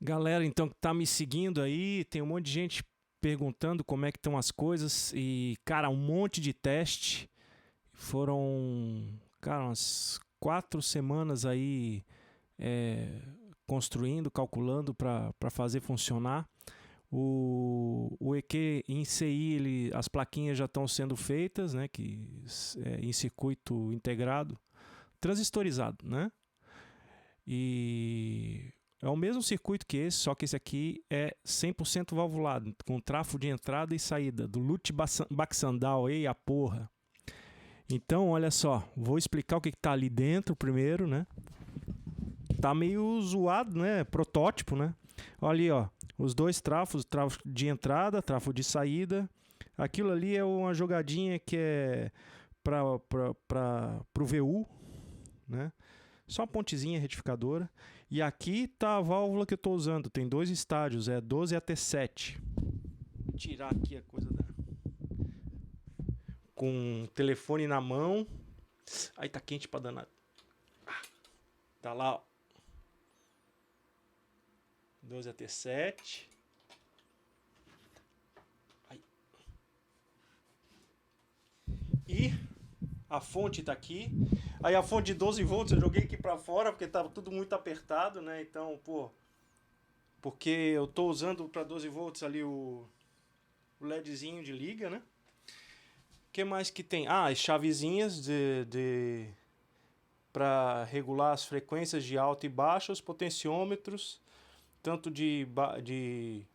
Galera, então, que tá me seguindo aí, tem um monte de gente perguntando como é que estão as coisas e, cara, um monte de teste. Foram, cara, umas 4 semanas aí construindo, calculando para fazer funcionar. O EQ em CI, as plaquinhas já estão sendo feitas, né, em circuito integrado, transistorizado, né? E é o mesmo circuito que esse, só que esse aqui é 100% valvulado, com trafo de entrada e saída, do Lute Baxandal, ei a porra. Então, olha só, vou explicar o que está ali dentro primeiro, né? Tá meio zoado, né? Protótipo, né? Olha ali, ó, os dois trafos, trafo de entrada, trafo de saída. Aquilo ali é uma jogadinha que é para o VU, né? Só uma pontezinha retificadora. E aqui tá a válvula que eu estou usando. Tem 2 estágios, é 12 AT7. Vou tirar aqui a coisa da... Com o telefone na mão. Aí tá quente pra danar. Tá lá, ó. 12 AT7. Aí. E a fonte tá aqui. Aí a fonte de 12 volts eu joguei aqui pra fora porque tava tudo muito apertado, né? Então, pô, porque eu tô usando para 12 volts ali o LEDzinho de liga, né? O que mais que tem? Ah, as chavezinhas para regular as frequências de alto e baixo, os potenciômetros, tanto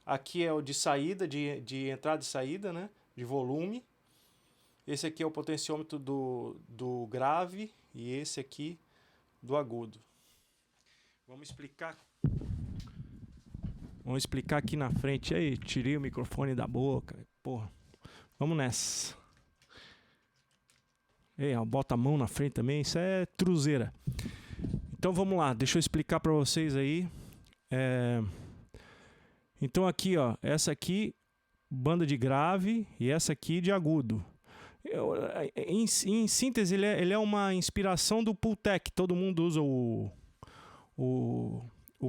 aqui é o de saída, de entrada e saída, né? De volume. Esse aqui é o potenciômetro do grave e esse aqui do agudo. Vamos explicar aqui na frente. Aí, tirei o microfone da boca. Porra. Vamos nessa. Ei, bota a mão na frente também. Isso é truzeira. Então vamos lá. Deixa eu explicar para vocês aí. Então aqui, ó. Essa aqui, banda de grave. E essa aqui de agudo. Em síntese, ele é uma inspiração do Pultec. Todo mundo usa o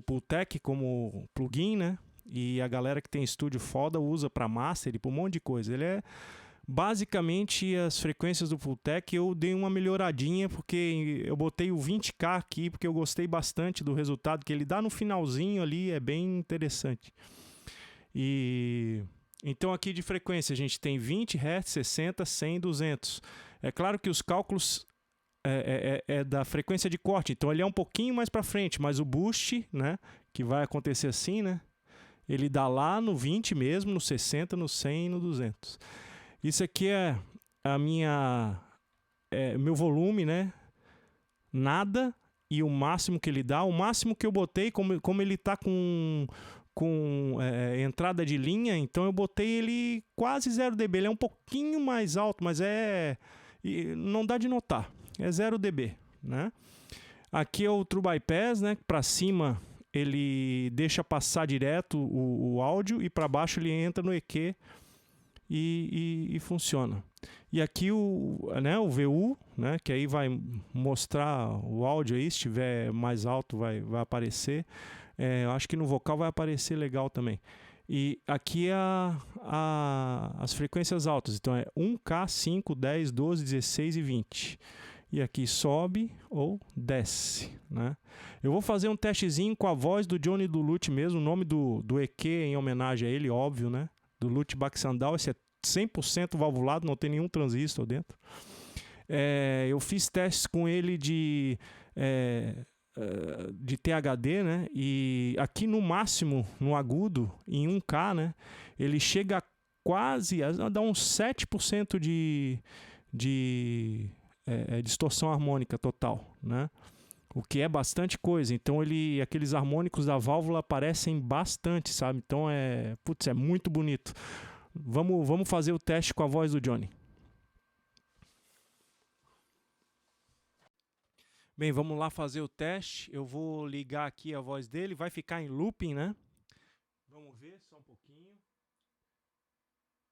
Pultec como plugin, né? E a galera que tem estúdio foda usa para master e para um monte de coisa. Ele é basicamente as frequências do Pultec. Eu dei uma melhoradinha porque eu botei o 20K aqui porque eu gostei bastante do resultado que ele dá no finalzinho ali, é bem interessante. E então aqui de frequência a gente tem 20 Hz, 60, 100, 200. É claro que os cálculos é da frequência de corte, então ele é um pouquinho mais para frente, mas o boost, né, que vai acontecer assim, né, ele dá lá no 20 mesmo, no 60, no 100 e no 200. Isso aqui é a meu volume, né, nada, e o máximo que ele dá, o máximo que eu botei, como ele tá com entrada de linha, então eu botei ele quase 0 dB, ele é um pouquinho mais alto, mas não dá de notar. É 0 dB, né? Aqui é o True Bypass, né? Para cima ele deixa passar direto o áudio e para baixo ele entra no EQ e funciona. E aqui o VU, né? Que aí vai mostrar o áudio aí, se estiver mais alto vai aparecer. Eu acho que no vocal vai aparecer legal também. E aqui as frequências altas, então é 1K, 5, 10, 12, 16 e 20. E aqui sobe ou desce, né? Eu vou fazer um testezinho com a voz do Johnny do Lute mesmo, o nome do EQ em homenagem a ele, óbvio, né? Do Lute Baxandal, esse é 100% valvulado, não tem nenhum transistor dentro. Eu fiz testes com ele de THD, né? E aqui no máximo, no agudo, em 1K, né? Ele chega quase a dar uns 7% de distorção harmônica total, né? O que é bastante coisa. Então aqueles harmônicos da válvula aparecem bastante, sabe? Então é muito bonito. Vamos fazer o teste com a voz do Johnny. Bem, vamos lá fazer o teste. Eu vou ligar aqui a voz dele. Vai ficar em looping, né? Vamos ver, só um pouquinho.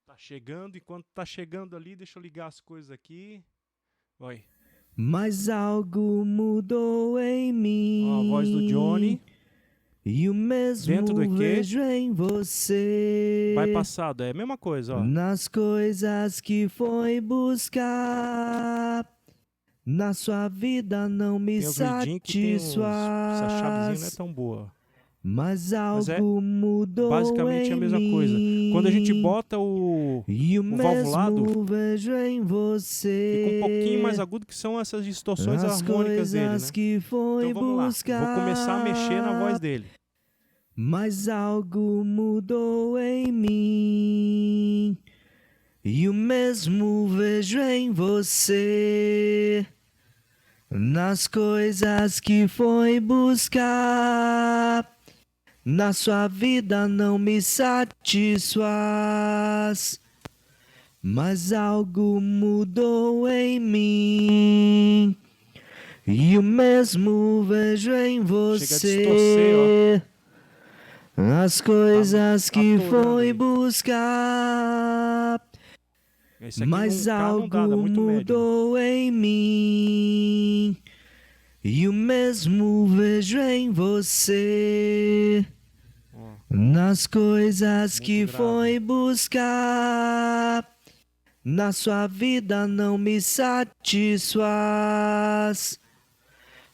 Tá chegando. Enquanto tá chegando ali, deixa eu ligar as coisas aqui. Oi. Mas algo mudou em mim. Ó, a voz do Johnny. E o mesmo dentro do EQ, vejo em você. bypassado. É a mesma coisa, ó. Nas coisas que foi buscar. Na sua vida não me Tem os midinhos que tem essa chavezinha não é satisfaz. tão boa. Mas Mas é algo mudou basicamente a em mesma mim. coisa. Quando a gente bota E o valvulado, mesmo vejo em você. fica um pouquinho mais agudo, que são essas distorções As harmônicas dele, coisas né? que foi Então vamos lá. buscar. Vou começar a mexer na voz dele. Mas algo mudou em mim. E o mesmo vejo em você. Nas coisas que foi buscar. Na sua vida não me satisfaz. Mas algo mudou em mim. E o mesmo vejo em você. Chega a distorcer, As coisas que atorando foi aí. buscar. Esse aqui Mas num K não dá, algo dá muito médio. mudou em mim. E o mesmo vejo em você. Ó, Nas coisas muito que grave. foi buscar. Na sua vida não me satisfaz.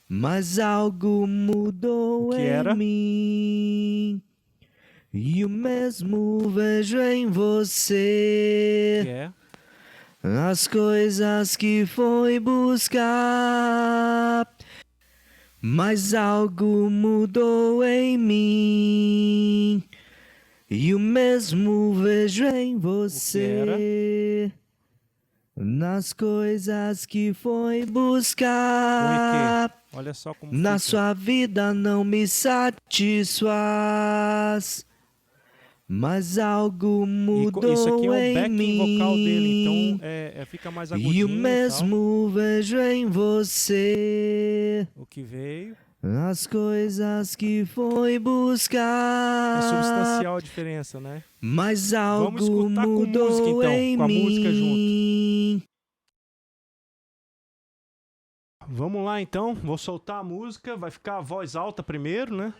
Mas algo mudou O que em era? mim. E o mesmo vejo em você. Que é? As coisas que foi buscar. Mas algo mudou em mim. E o mesmo vejo em você. Nas coisas que foi buscar. Olha só como Na fica. sua vida não me satisfaz. Mas algo mudou Isso aqui é o em backing mim. vocal dele, então fica mais agudinho E o e mesmo vejo em você. tal. O que veio As coisas que foi buscar. é substancial a diferença, né? Mas algo Vamos escutar com mudou música, então, em com a mim. música junto. Vamos lá, então. Vou soltar a música. Vai ficar a voz alta primeiro, né?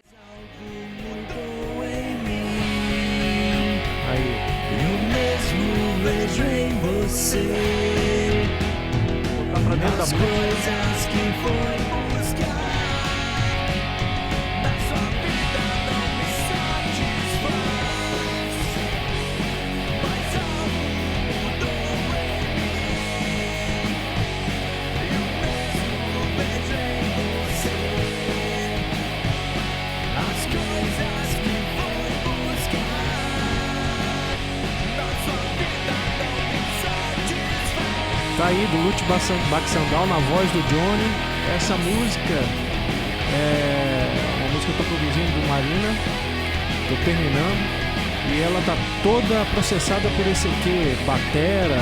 Mudou em mim. Aí. E o mesmo vejo em você. Vou botar pra dentro da As música. coisas que foi buscar. Na sua vida não me satisfaz. Mas algo mudou em mim. E o mesmo vejo em você. As coisas que foi buscar. Na sua vida não me satisfaz. Tá aí, do Lute Baxandal na voz do Johnny. Essa música é uma música que eu tô produzindo do Marina. Tô terminando. E ela tá toda processada por esse aqui, batera.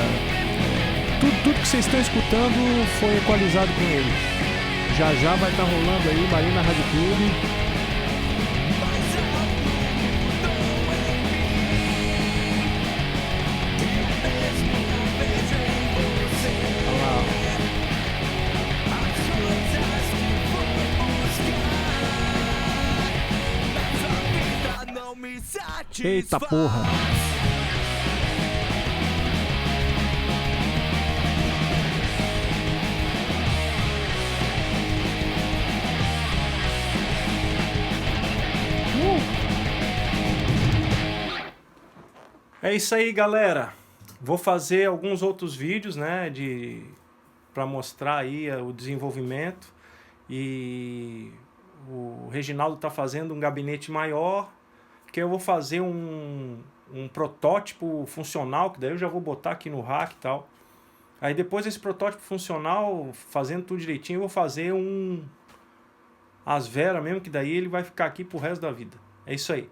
Tudo que vocês estão escutando foi equalizado com ele. Já já vai estar rolando aí Marina Rádio Clube. Olha lá, ó. Eita porra! É isso aí, galera. Vou fazer alguns outros vídeos, né, para mostrar aí o desenvolvimento. E o Reginaldo está fazendo um gabinete maior, que eu vou fazer um protótipo funcional, que daí eu já vou botar aqui no rack e tal. Aí depois desse protótipo funcional, fazendo tudo direitinho, eu vou fazer as veras mesmo, que daí ele vai ficar aqui pro resto da vida. É isso aí.